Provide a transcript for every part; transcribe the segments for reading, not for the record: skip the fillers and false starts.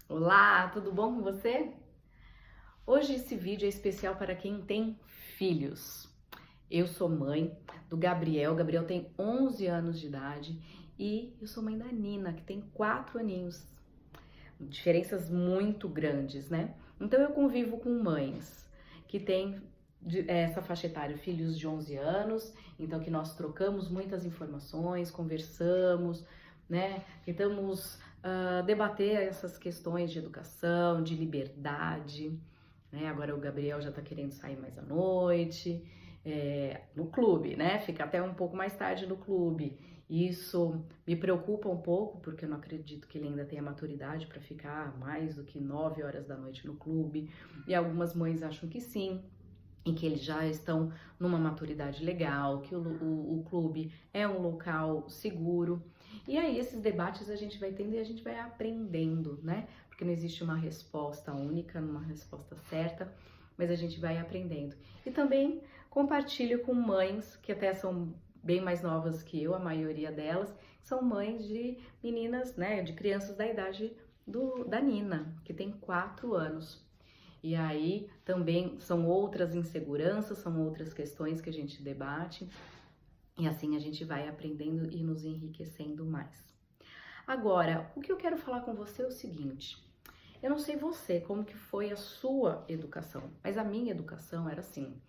Olá, tudo bom com você? Hoje esse vídeo é especial para quem tem filhos. Eu sou mãe do Gabriel, tem 11 anos de idade e eu sou mãe da Nina, que tem 4 aninhos. Diferenças muito grandes, né? Então eu convivo com mães que têm essa faixa etária, filhos de 11 anos, então que nós trocamos muitas informações, conversamos, né? Tentamos debater essas questões de educação, de liberdade, né? Agora o Gabriel já tá querendo sair mais à noite, no clube, né? Fica até um pouco mais tarde no clube. Isso me preocupa um pouco, porque eu não acredito que ele ainda tenha maturidade para ficar mais do que 9 horas da noite no clube. E algumas mães acham que sim, e que eles já estão numa maturidade legal, que o clube é um local seguro. E aí esses debates a gente vai tendo e a gente vai aprendendo, né? Porque não existe uma resposta única, uma resposta certa, mas a gente vai aprendendo. E também compartilho com mães que até são bem mais novas que eu, a maioria delas, são mães de meninas, né, de crianças da idade da Nina, que tem 4 anos. E aí também são outras inseguranças, são outras questões que a gente debate, e assim a gente vai aprendendo e nos enriquecendo mais. Agora, o que eu quero falar com você é o seguinte: eu não sei você, como que foi a sua educação, mas a minha educação era assim.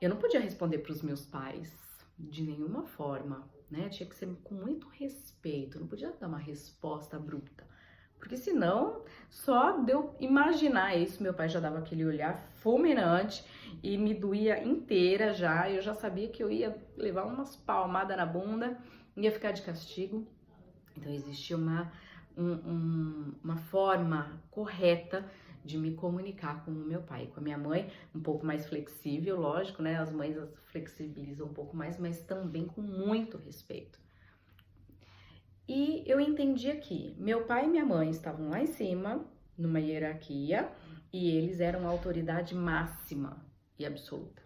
Eu não podia responder para os meus pais de nenhuma forma, né? Tinha que ser com muito respeito, não podia dar uma resposta abrupta. Porque senão, só de eu imaginar isso, meu pai já dava aquele olhar fulminante e me doía inteira já. Eu já sabia que eu ia levar umas palmadas na bunda, ia ficar de castigo. Então existia uma forma correta de me comunicar com o meu pai. Com a minha mãe, um pouco mais flexível, lógico, né? As mães flexibilizam um pouco mais, mas também com muito respeito. E eu entendi que meu pai e minha mãe estavam lá em cima, numa hierarquia, e eles eram a autoridade máxima e absoluta.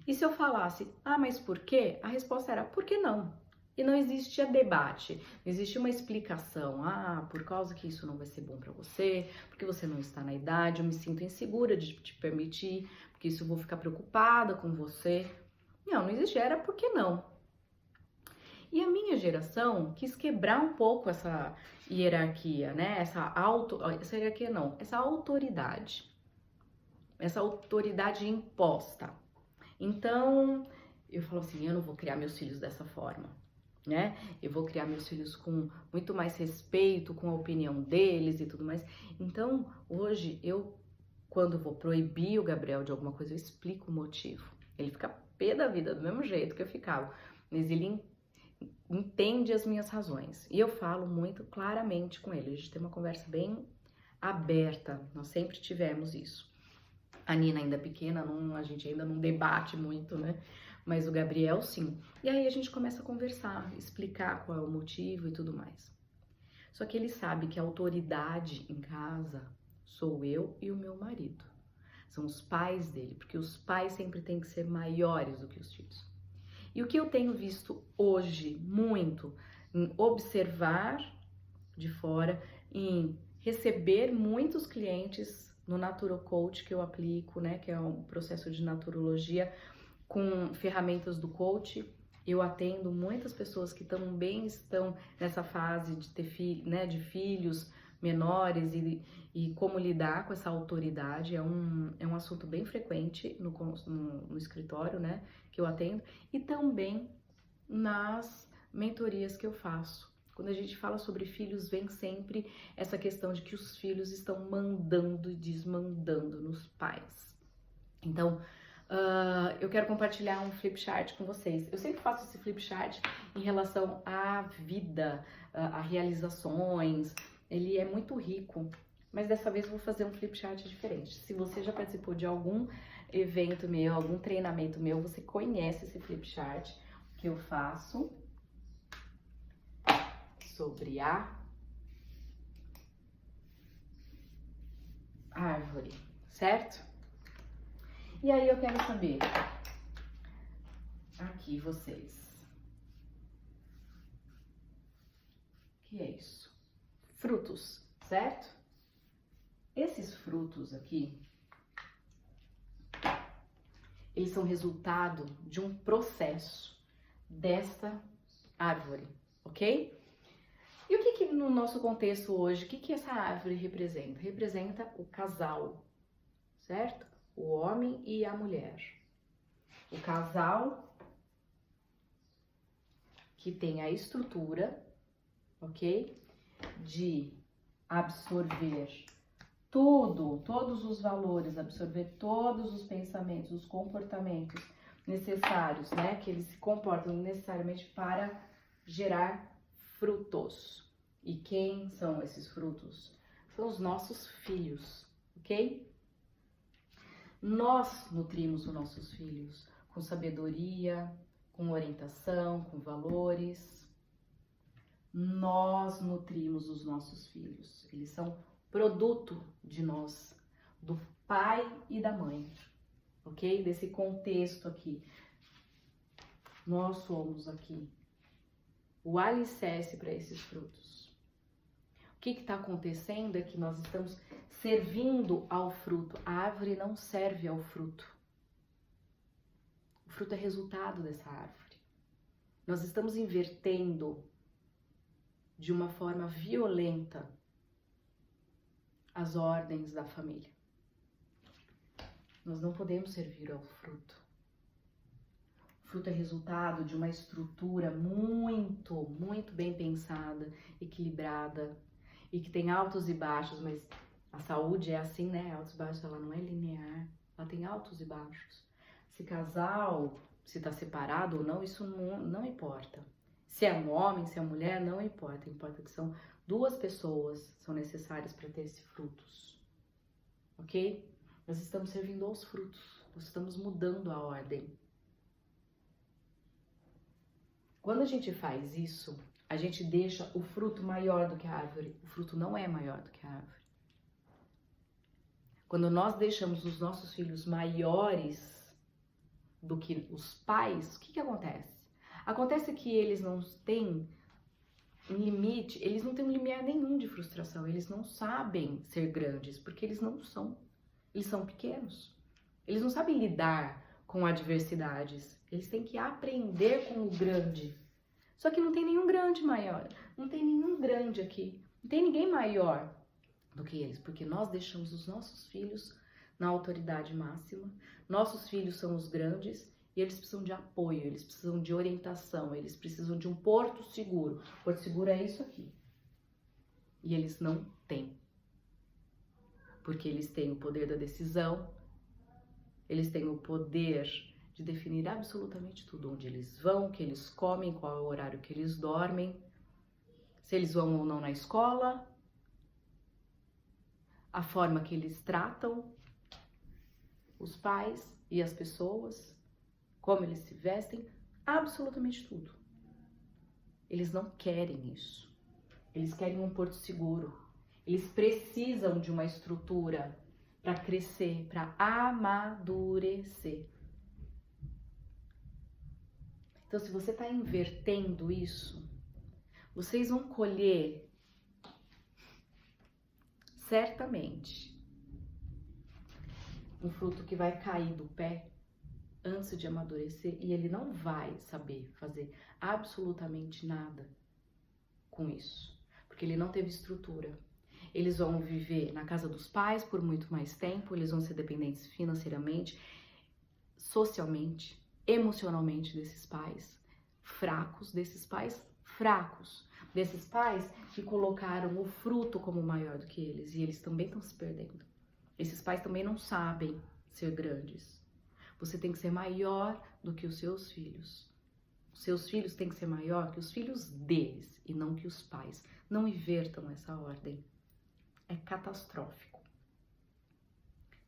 E se eu falasse, mas por quê? A resposta era, por que não? E não existia debate, não existia uma explicação. Por causa que isso não vai ser bom para você, porque você não está na idade, eu me sinto insegura de te permitir, porque isso eu vou ficar preocupada com você. Não existia, era por que não? E a minha geração quis quebrar um pouco essa hierarquia, né? Essa hierarquia não, essa autoridade imposta. Então, eu falo assim, eu não vou criar meus filhos dessa forma, né? Eu vou criar meus filhos com muito mais respeito, com a opinião deles e tudo mais. Então, hoje, quando vou proibir o Gabriel de alguma coisa, eu explico o motivo. Ele fica pé da vida, do mesmo jeito que eu ficava. Mas ele entende as minhas razões. E eu falo muito claramente com ele. A gente tem uma conversa bem aberta. Nós sempre tivemos isso. A Nina ainda pequena, a gente ainda não debate muito, né? Mas o Gabriel, sim. E aí a gente começa a conversar, explicar qual é o motivo e tudo mais. Só que ele sabe que a autoridade em casa sou eu e o meu marido. São os pais dele, porque os pais sempre têm que ser maiores do que os filhos. E o que eu tenho visto hoje muito, em observar de fora, em receber muitos clientes no Naturo Coach que eu aplico, né, que é um processo de naturologia com ferramentas do coach. Eu atendo muitas pessoas que também estão nessa fase de ter de filhos menores e como lidar com essa autoridade. É um assunto bem frequente no escritório, né, que eu atendo, e também nas mentorias que eu faço. Quando a gente fala sobre filhos, vem sempre essa questão de que os filhos estão mandando e desmandando nos pais. Então, eu quero compartilhar um flip chart com vocês. Eu sempre faço esse flip chart em relação à vida, a realizações. Ele é muito rico, mas dessa vez eu vou fazer um flip chart diferente. Se você já participou de algum evento meu, algum treinamento meu, você conhece esse flip chart que eu faço sobre a árvore, certo? E aí eu quero saber, aqui vocês, o que é isso? Frutos, certo? Esses frutos aqui, eles são resultado de um processo desta árvore, ok? E o que no nosso contexto hoje, o que essa árvore representa? Representa o casal, certo? O homem e a mulher. O casal que tem a estrutura, ok? De absorver todos os valores, absorver todos os pensamentos, os comportamentos necessários, né? Que eles se comportam necessariamente para gerar frutos. E quem são esses frutos? São os nossos filhos, ok? Nós nutrimos os nossos filhos com sabedoria, com orientação, com valores. Nós nutrimos os nossos filhos. Eles são produto de nós, do pai e da mãe, ok? Desse contexto aqui. Nós somos aqui o alicerce para esses frutos. O que está acontecendo é que nós estamos servindo ao fruto. A árvore não serve ao fruto. O fruto é resultado dessa árvore. Nós estamos invertendo de uma forma violenta as ordens da família. Nós não podemos servir ao fruto. O fruto é resultado de uma estrutura muito bem pensada, equilibrada e que tem altos e baixos, mas a saúde é assim, né? Altos e baixos, ela não é linear, ela tem altos e baixos. Se casal, se está separado ou não, isso não importa. Se é um homem, se é uma mulher, não importa. Importa que são duas pessoas são necessárias para ter esses frutos, ok? Nós estamos servindo aos frutos, nós estamos mudando a ordem. Quando a gente faz isso, a gente deixa o fruto maior do que a árvore. O fruto não é maior do que a árvore. Quando nós deixamos os nossos filhos maiores do que os pais, o que acontece? Acontece que eles não têm um limite, eles não têm um limiar nenhum de frustração, eles não sabem ser grandes, porque eles não são. Eles são pequenos. Eles não sabem lidar com adversidades. Eles têm que aprender com o grande. Só que não tem nenhum grande maior. Não tem nenhum grande aqui. Não tem ninguém maior do que eles, porque nós deixamos os nossos filhos na autoridade máxima. Nossos filhos são os grandes e eles precisam de apoio, eles precisam de orientação, eles precisam de um porto seguro. Porto seguro é isso aqui. E eles não têm. Porque eles têm o poder da decisão, eles têm o poder de definir absolutamente tudo, onde eles vão, o que eles comem, qual é o horário que eles dormem, se eles vão ou não na escola, a forma que eles tratam os pais e as pessoas, como eles se vestem, absolutamente tudo. Eles não querem isso. Eles querem um porto seguro. Eles precisam de uma estrutura para crescer, para amadurecer. Então, se você está invertendo isso, vocês vão colher certamente um fruto que vai cair do pé antes de amadurecer e ele não vai saber fazer absolutamente nada com isso, porque ele não teve estrutura. Eles vão viver na casa dos pais por muito mais tempo, eles vão ser dependentes financeiramente, socialmente, emocionalmente desses pais fracos, desses pais que colocaram o fruto como maior do que eles e eles também estão se perdendo. Esses pais também não sabem ser grandes. Você tem que ser maior do que os seus filhos. Os seus filhos têm que ser maior que os filhos deles e não que os pais. Não invertam essa ordem. É catastrófico.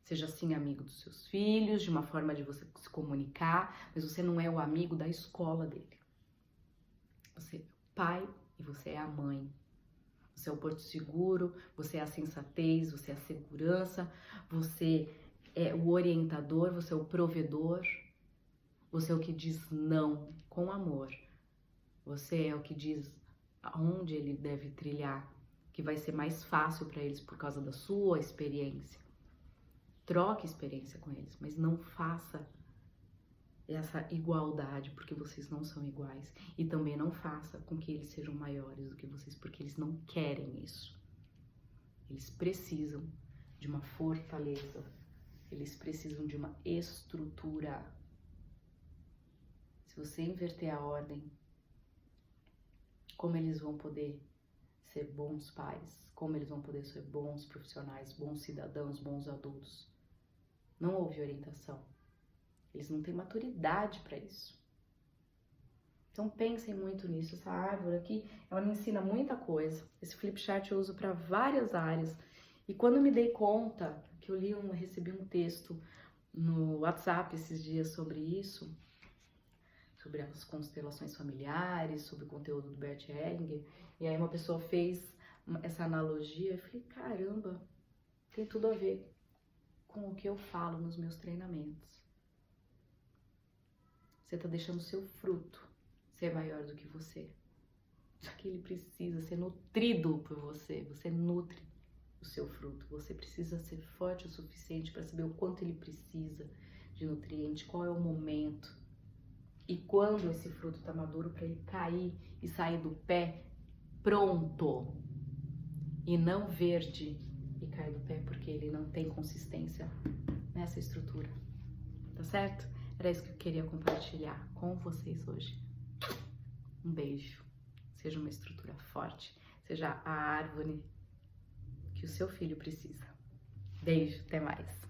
Seja assim amigo dos seus filhos, de uma forma de você se comunicar, mas você não é o amigo da escola dele. Você é o pai e você é a mãe. Você é o porto seguro, você é a sensatez, você é a segurança, você é o orientador, você é o provedor, você é o que diz não com amor. Você é o que diz aonde ele deve trilhar, que vai ser mais fácil para eles por causa da sua experiência. Troque experiência com eles, mas não faça essa igualdade, porque vocês não são iguais. E também não faça com que eles sejam maiores do que vocês, porque eles não querem isso. Eles precisam de uma fortaleza, eles precisam de uma estrutura. Se você inverter a ordem, como eles vão poder ser bons pais? Como eles vão poder ser bons profissionais, bons cidadãos, bons adultos? Não houve orientação. Eles não têm maturidade para isso. Então pensem muito nisso. Essa árvore aqui, ela me ensina muita coisa. Esse flipchart eu uso para várias áreas. E quando eu me dei conta que eu recebi um texto no WhatsApp esses dias sobre isso, sobre as constelações familiares, sobre o conteúdo do Bert Hellinger, e aí uma pessoa fez essa analogia, eu falei, caramba, tem tudo a ver com o que eu falo nos meus treinamentos. Você está deixando o seu fruto ser maior do que você. Só que ele precisa ser nutrido por você. Você nutre o seu fruto. Você precisa ser forte o suficiente para saber o quanto ele precisa de nutriente, qual é o momento. E quando esse fruto está maduro, para ele cair e sair do pé pronto. E não verde e cair do pé porque ele não tem consistência nessa estrutura. Tá certo? Era isso que eu queria compartilhar com vocês hoje. Um beijo. Seja uma estrutura forte. Seja a árvore que o seu filho precisa. Beijo, até mais.